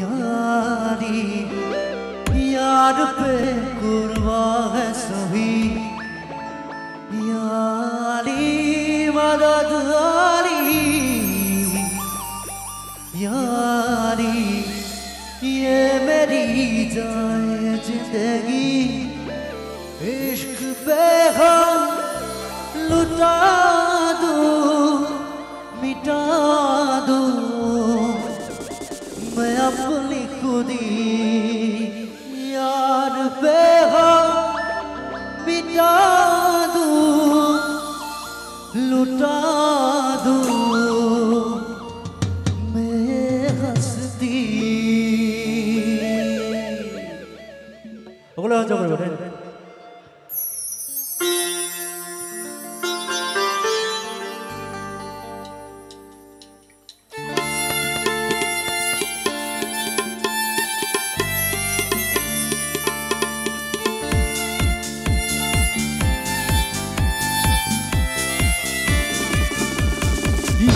यारी यार पे कुर्बा है सभी यारी मददगारी यारी ये मेरी जाए जिंदगी इश्क पे हम लुटा दूं मिटा दूं मैं अपनी खुदी यार पे हम मिटा दूं लुटा दूं मैं हंसती ओगला जबर बने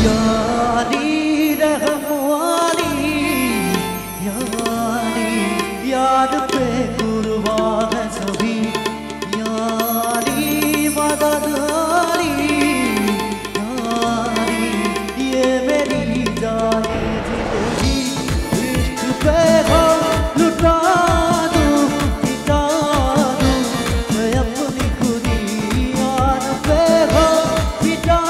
यारी रहम वाली यारी यार पे कुर्बा है सभी यारी मददगारी यारी ये मेरी जाए जिंदगी इश्क पे हम लुटा दूं मिटा दूं मैं अपनी खुदी यार पे हम मिटा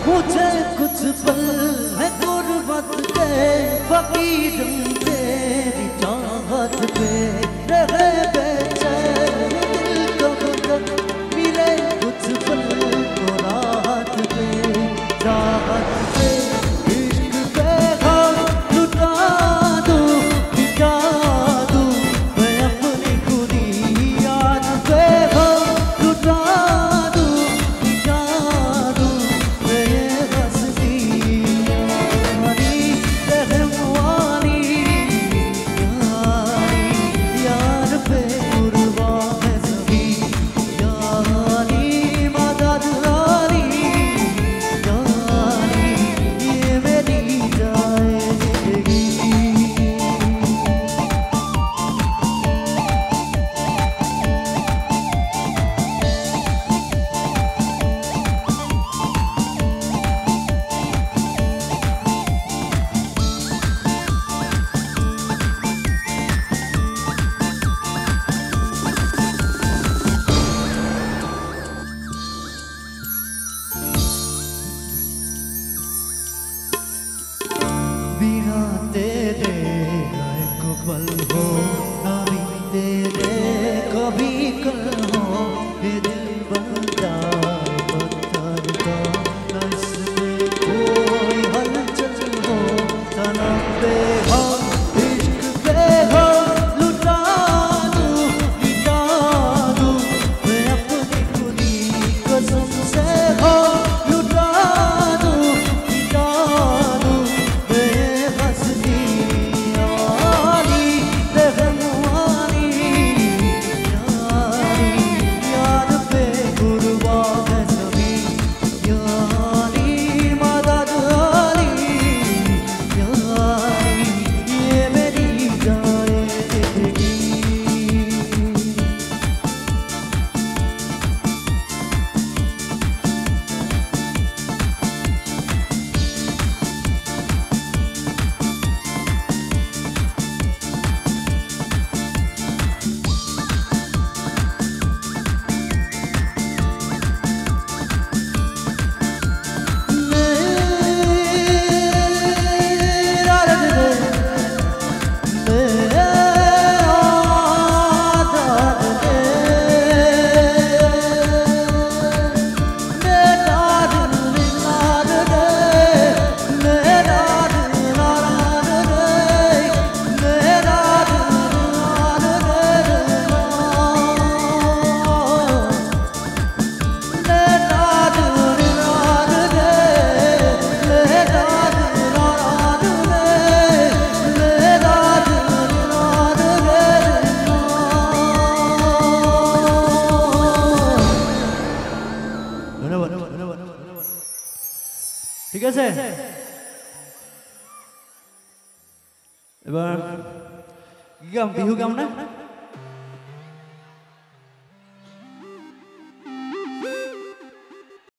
मुझे कुछ पल है गुर्बत के फकीर तेरी चाहत पे रहे बेचैन दिल कब तक मिले कुछ पल को राहत पे चाहत पे इश्क पे हम लुटा दूं मिटा दूं मैं अपनी खुदी याद पे हम लुटा बिना तेरे एक पल हो ना भी तेरे कभी कल हो ये दिल बनता पत्थर का न इसमें कोई हलचल हो सनम पे हम इश्क पे हम लुटा दूं मिटा दूं मैं अपनी खुदी कसम से हो लुटा दूं मिटा दूं मैं हंसती यारी रहम ঠিক আছে এবার কি গাম বিহু গাম না